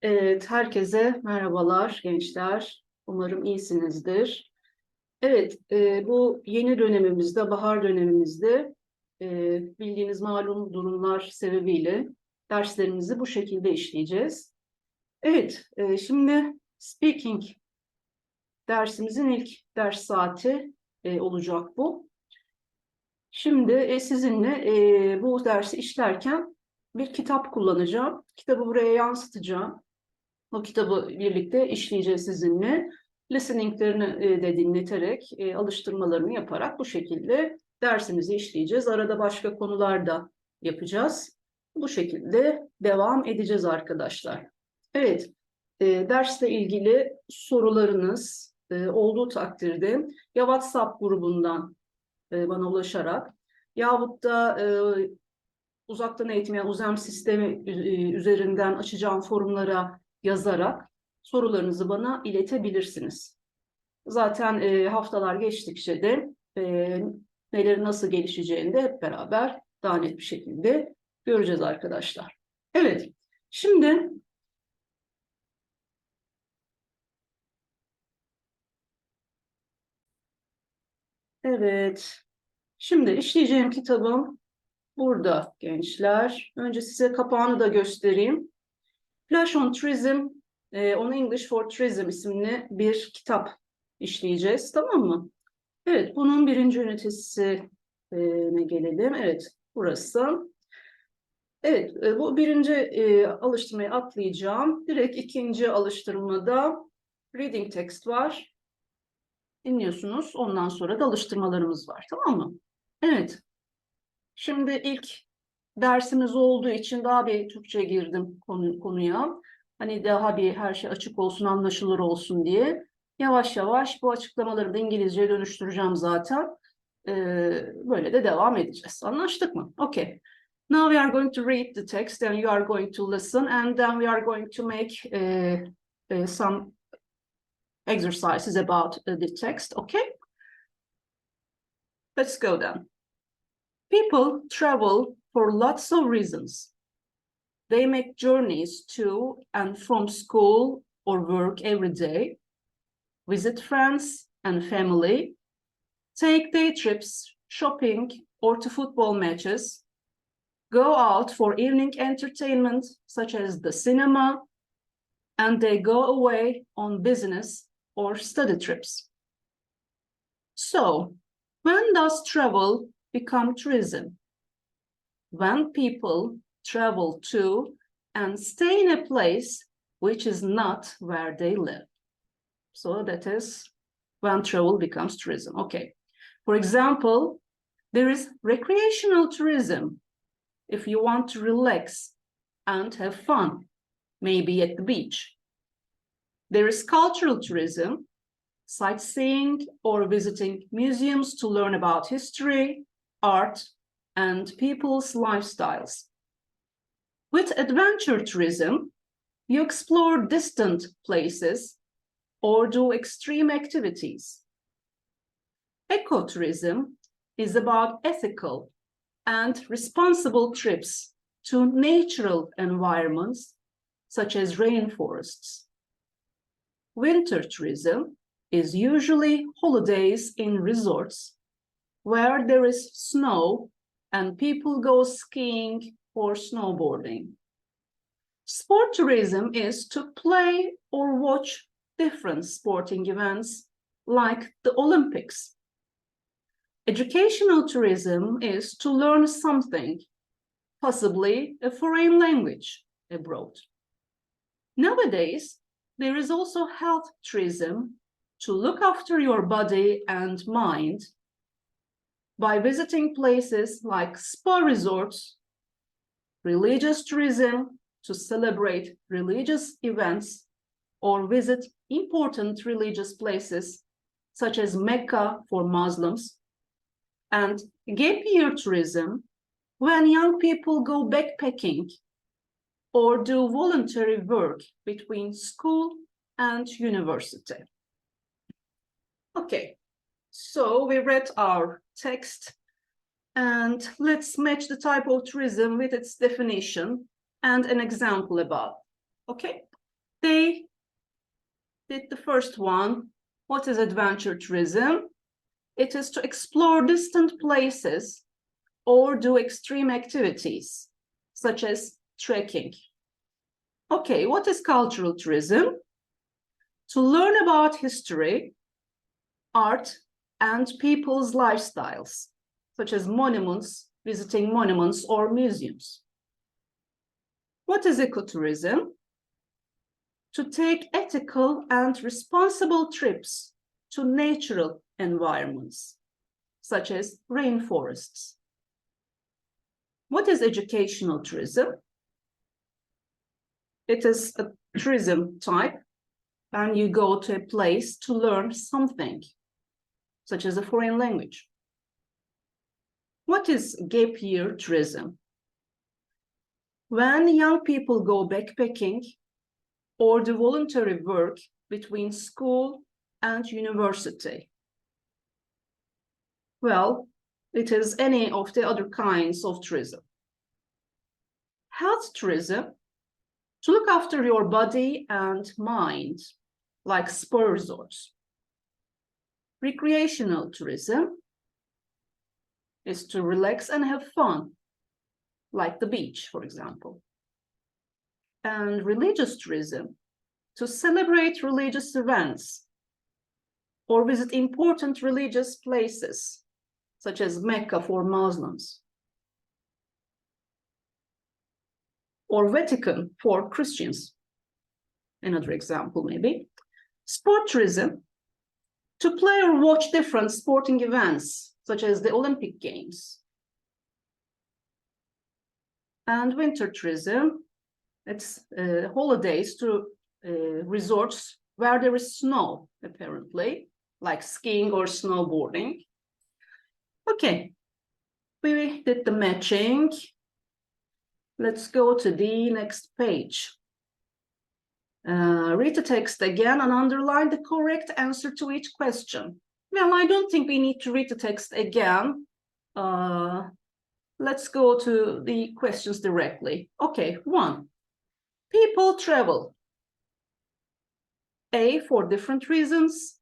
Evet, herkese merhabalar gençler. Umarım iyisinizdir. Evet, bu yeni dönemimizde, bahar dönemimizde bildiğiniz malum durumlar sebebiyle derslerimizi bu şekilde işleyeceğiz. Evet, şimdi speaking dersimizin ilk ders saati olacak bu. Şimdi sizinle bu dersi işlerken bir kitap kullanacağım. Kitabı buraya yansıtacağım. O kitabı birlikte işleyeceğiz sizinle. Listeninglerini de dinleterek, alıştırmalarını yaparak bu şekilde dersimizi işleyeceğiz. Arada başka konular da yapacağız. Bu şekilde devam edeceğiz arkadaşlar. Evet, dersle ilgili sorularınız olduğu takdirde ya WhatsApp grubundan bana ulaşarak yahut da uzaktan eğitim yani UZEM sistemi üzerinden açacağım forumlara yazarak sorularınızı bana iletebilirsiniz. Zaten haftalar geçtikçe de nelerin nasıl gelişeceğini de hep beraber daha net bir şekilde göreceğiz arkadaşlar. Evet, şimdi evet, şimdi işleyeceğim kitabım burada gençler. Önce size kapağını da göstereyim. Flash on Tourism, On English for Tourism isimli bir kitap işleyeceğiz, tamam mı? Evet, bunun birinci ünitesine gelelim. Evet, burası. Evet, bu birinci alıştırmayı atlayacağım. Direkt ikinci alıştırmada reading text var. Dinliyorsunuz. Ondan sonra da alıştırmalarımız var, tamam mı? Evet, şimdi ilk dersimiz olduğu için daha bir Türkçe girdim konuya. Hani daha bir her şey açık olsun, anlaşılır olsun diye. Yavaş yavaş bu açıklamaları da İngilizceye dönüştüreceğim zaten. Böyle de devam edeceğiz. Anlaştık mı? Okay. Now we are going to read the text and you are going to listen and then we are going to make some exercises about the text. Okay? Let's go then. People travel for lots of reasons. They make journeys to and from school or work every day, visit friends and family, take day trips, shopping, or to football matches, go out for evening entertainment such as the cinema, and they go away on business or study trips. So, when does travel become tourism? When people travel to and stay in a place which is not where they live. So that is when travel becomes tourism. Okay. For example, there is recreational tourism. If you want to relax and have fun, maybe at the beach. There is cultural tourism, sightseeing or visiting museums to learn about history, art, and people's lifestyles. With adventure tourism, you explore distant places or do extreme activities. Ecotourism is about ethical and responsible trips to natural environments such as rainforests. Winter tourism is usually holidays in resorts where there is snow and people go skiing or snowboarding. Sport tourism is to play or watch different sporting events like the Olympics. Educational tourism is to learn something, possibly a foreign language, abroad. Nowadays, there is also health tourism to look after your body and mind by visiting places like spa resorts, religious tourism to celebrate religious events or visit important religious places such as Mecca for Muslims, and gap year tourism when young people go backpacking or do voluntary work between school and university. Okay, so we read our text and let's match the type of tourism with its definition and an example about. Okay, They did the first one. What is adventure tourism? It is to explore distant places or do extreme activities, such as trekking. Okay, what is cultural tourism? To learn about history, art, and people's lifestyles, such as monuments, visiting monuments or museums. What is ecotourism? To take ethical and responsible trips to natural environments, such as rainforests. What is educational tourism? It is a tourism type, and you go to a place to learn something, such as a foreign language. What is gap year tourism? When young people go backpacking or do voluntary work between school and university. Well, it is any of the other kinds of tourism. Health tourism, to look after your body and mind, like spa resorts. Recreational tourism is to relax and have fun, like the beach, for example. And religious tourism, to celebrate religious events or visit important religious places, such as Mecca for Muslims, or Vatican for Christians. Another example, maybe. Sport tourism, to play or watch different sporting events, such as the Olympic Games. And winter tourism, it's holidays to resorts where there is snow, apparently, like skiing or snowboarding. Okay, we did the matching. Let's go to the next page. Read the text again and underline the correct answer to each question. Well, I don't think we need to read the text again. Let's go to the questions directly. Okay, 1. People travel. A, for different reasons.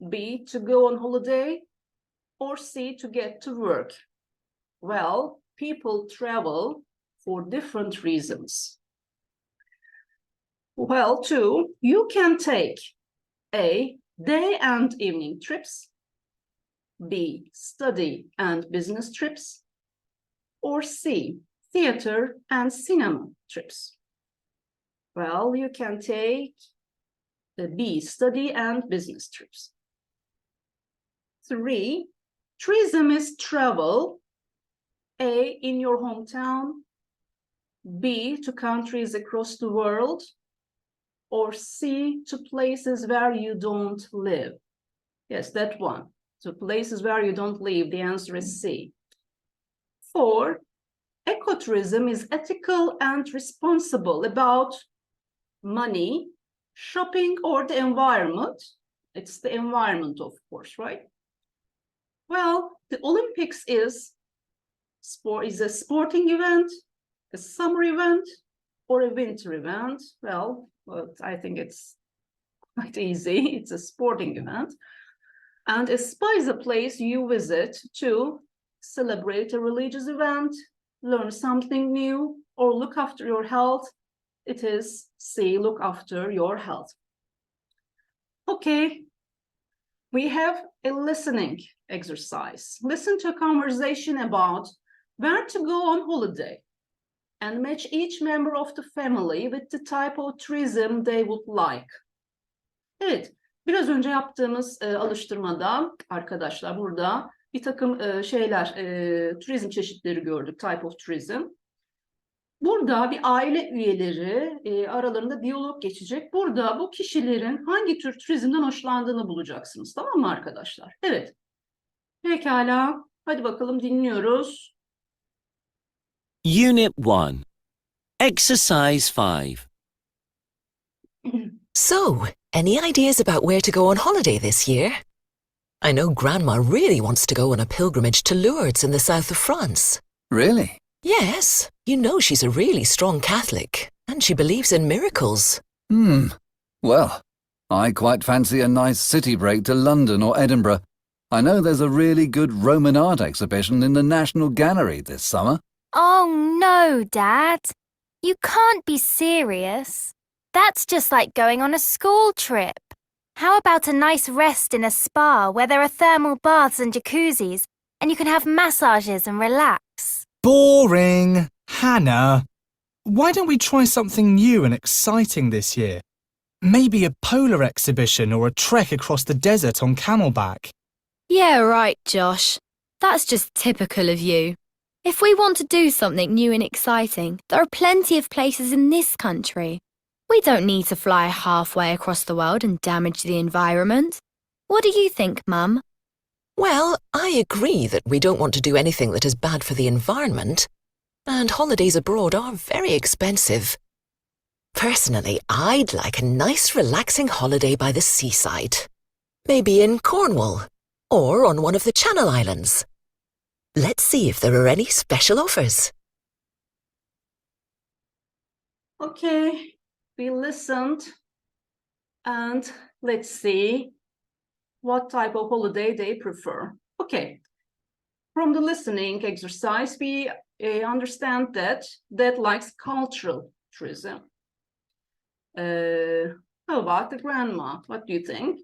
B, to go on holiday. Or C, to get to work. Well, people travel for different reasons. Well, 2, you can take A, day and evening trips, B, study and business trips, or C, theater and cinema trips. Well, you can take the B, study and business trips. 3, tourism is travel, A, in your hometown, B, to countries across the world, or C, to places where you don't live. Yes, that one. To places where you don't live, the answer is C. 4, ecotourism is ethical and responsible about money, shopping, or the environment. It's the environment, of course, right? Well, the Olympics is a sporting event, a summer event, or a winter event. Well, I think it's quite easy. It's a sporting event. And a spa is a place you visit to celebrate a religious event, learn something new, or look after your health. It is C, look after your health. Okay, we have a listening exercise. Listen to a conversation about where to go on holiday and match each member of the family with the type of tourism they would like. Evet, biraz önce yaptığımız alıştırmada arkadaşlar burada bir takım turizm çeşitleri gördük, type of tourism. Burada bir aile üyeleri aralarında diyalog geçecek. Burada bu kişilerin hangi tür turizmden hoşlandığını bulacaksınız. Tamam mı arkadaşlar? Evet. Pekala. Hadi bakalım dinliyoruz. Unit 1. Exercise 5. So, any ideas about where to go on holiday this year? I know Grandma really wants to go on a pilgrimage to Lourdes in the south of France. Really? Yes, you know she's a really strong Catholic, and she believes in miracles. Well, I quite fancy a nice city break to London or Edinburgh. I know there's a really good Roman art exhibition in the National Gallery this summer. Oh no, Dad. You can't be serious. That's just like going on a school trip. How about a nice rest in a spa where there are thermal baths and jacuzzis and you can have massages and relax? Boring! Hannah, why don't we try something new and exciting this year? Maybe a polar exhibition or a trek across the desert on camelback. Yeah, right, Josh. That's just typical of you. If we want to do something new and exciting, there are plenty of places in this country. We don't need to fly halfway across the world and damage the environment. What do you think, Mum? Well, I agree that we don't want to do anything that is bad for the environment, and holidays abroad are very expensive. Personally, I'd like a nice relaxing holiday by the seaside. Maybe in Cornwall, or on one of the Channel Islands. Let's see if there are any special offers. Okay, we listened, and let's see what type of holiday they prefer. Okay, from the listening exercise, we understand that Dad likes cultural tourism. How about the grandma? What do you think?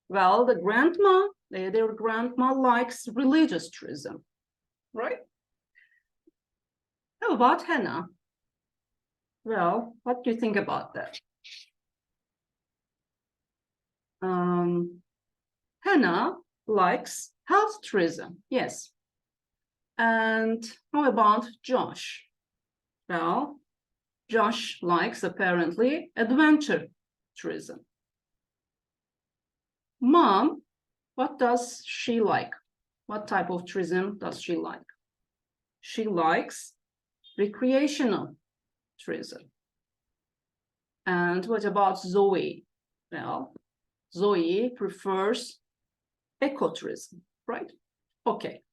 Well, their grandma likes religious tourism, right? How about Hannah? Well, what do you think about that? Hannah likes health tourism, yes. And how about Josh? Well, Josh likes apparently adventure tourism. Mom, what does she like? What type of tourism does she like? She likes recreational tourism. And what about Zoe? Well, Zoe prefers ecotourism, right? Okay,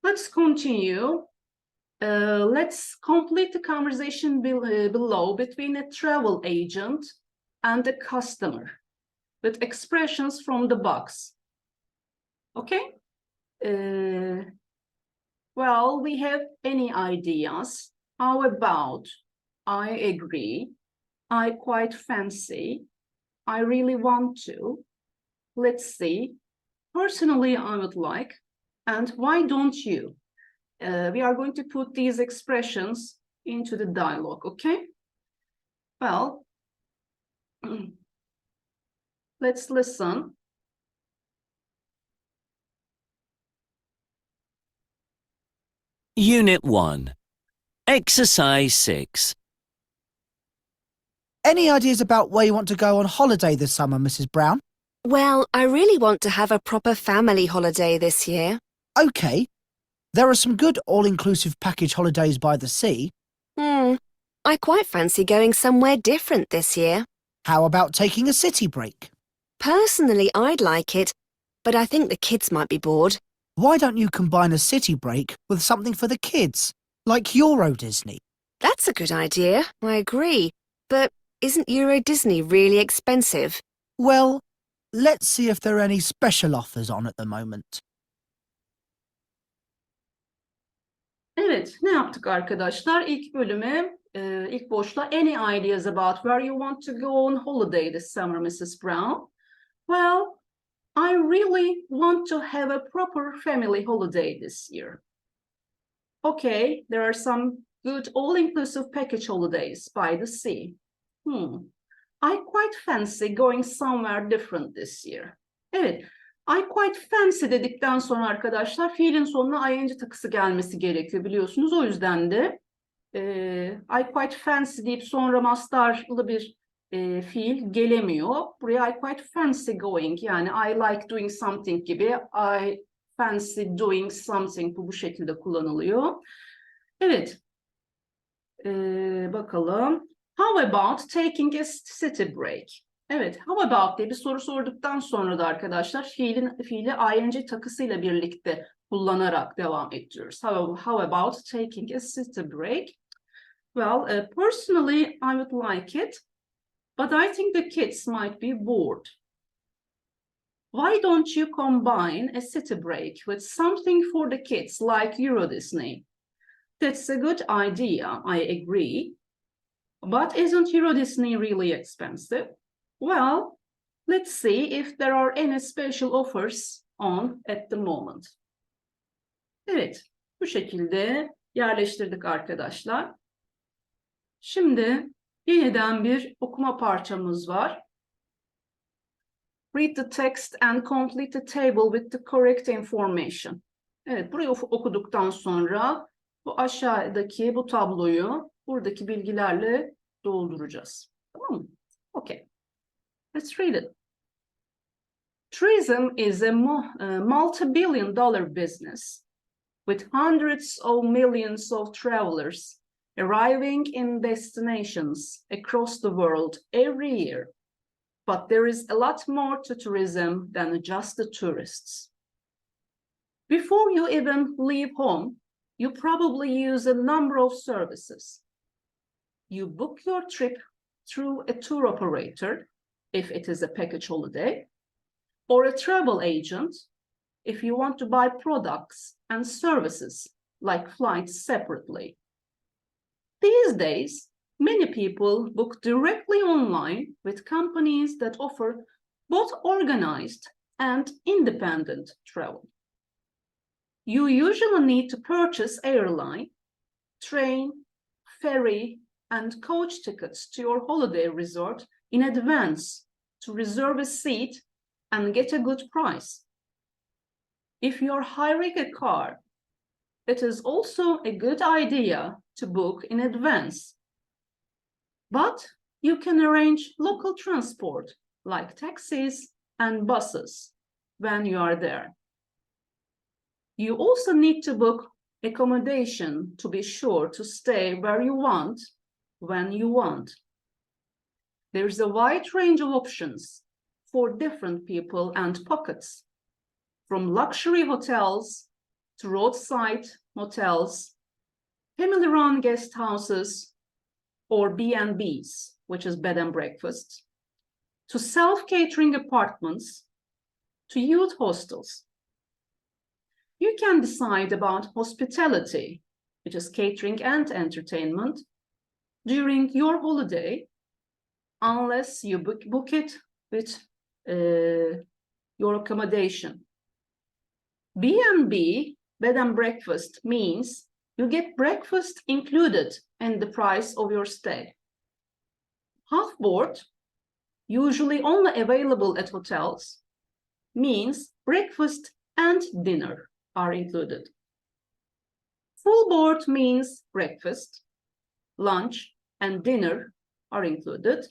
let's continue. Let's complete the conversation below between a travel agent and a customer with expressions from the box. Okay? Well, we have any ideas? How about I agree, I quite fancy, I really want to, let's see, personally I would like, and why don't you? We are going to put these expressions into the dialogue, okay? Well, let's listen. Unit 1. Exercise 6. Any ideas about where you want to go on holiday this summer, Mrs. Brown? Well, I really want to have a proper family holiday this year. OK. There are some good all-inclusive package holidays by the sea. I quite fancy going somewhere different this year. How about taking a city break? Personally, I'd like it, but I think the kids might be bored. Why don't you combine a city break with something for the kids, like Euro Disney? That's a good idea, I agree. But isn't Euro Disney really expensive? Well, let's see if there are any special offers on at the moment. Evet, ne yaptık arkadaşlar? İlk bölüme, ilk boşluğa any ideas about where you want to go on holiday this summer, Mrs. Brown? Well, I really want to have a proper family holiday this year. Okay, there are some good all-inclusive package holidays by the sea. I quite fancy going somewhere different this year. Evet, I quite fancy dedikten sonra arkadaşlar fiilin sonuna ing takısı gelmesi gerekiyor biliyorsunuz. O yüzden de I quite fancy deyip sonra mastarlı bir fiil gelemiyor. Buraya I quite fancy going, yani I like doing something gibi, I fancy doing something bu şekilde kullanılıyor. Evet. Bakalım. How about taking a city break? Evet, how about diye bir soru sorduktan sonra da arkadaşlar fiili ing takısıyla birlikte kullanarak devam ediyoruz. How about taking a city break? Well, personally, I would like it, but I think the kids might be bored. Why don't you combine a city break with something for the kids like Euro Disney? That's a good idea, I agree. But isn't Euro Disney really expensive? Well, let's see if there are any special offers on at the moment. Evet, bu şekilde yerleştirdik arkadaşlar. Şimdi yeniden bir okuma parçamız var. Read the text and complete the table with the correct information. Evet, burayı okuduktan sonra bu aşağıdaki bu tabloyu buradaki bilgilerle dolduracağız. Tamam mı? Okay. Let's read it. Tourism is a multi-billion-dollar business with hundreds of millions of travelers arriving in destinations across the world every year. But there is a lot more to tourism than just the tourists. Before you even leave home, you probably use a number of services. You book your trip through a tour operator, if it is a package holiday, or a travel agent, if you want to buy products and services like flights separately. These days, many people book directly online with companies that offer both organized and independent travel. You usually need to purchase airline, train, ferry, and coach tickets to your holiday resort in advance to reserve a seat and get a good price. If you're hiring a car, it is also a good idea to book in advance. But you can arrange local transport like taxis and buses when you are there. You also need to book accommodation to be sure to stay where you want, when you want. There's a wide range of options for different people and pockets, from luxury hotels to roadside motels, family-run guest houses, or B&Bs, which is bed and breakfast, to self-catering apartments, to youth hostels. You can decide about hospitality, which is catering and entertainment, during your holiday, unless you book it with your accommodation. B&B, bed and breakfast, means you get breakfast included in the price of your stay. Half board, usually only available at hotels, means breakfast and dinner are included. Full board means breakfast, lunch, and dinner are included.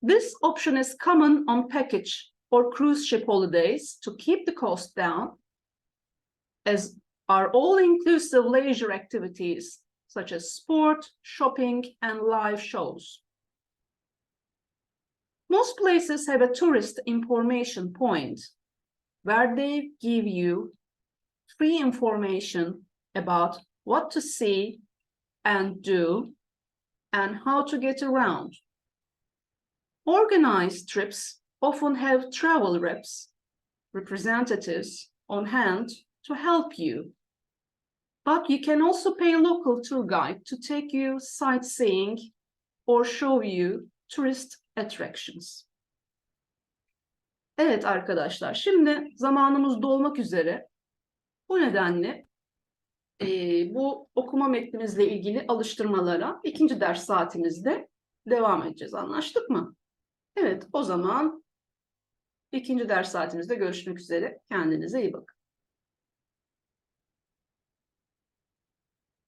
This option is common on package or cruise ship holidays to keep the cost down, as are all-inclusive leisure activities such as sport, shopping, and live shows. Most places have a tourist information point where they give you free information about what to see and do and how to get around. Organized trips often have travel representatives on hand to help you. But you can also pay a local tour guide to take you sightseeing or show you tourist attractions. Evet arkadaşlar, şimdi zamanımız dolmak üzere. Bu nedenle bu okuma metnimizle ilgili alıştırmalara ikinci ders saatimizde devam edeceğiz. Anlaştık mı? Evet, o zaman ikinci ders saatimizde görüşmek üzere. Kendinize iyi bakın.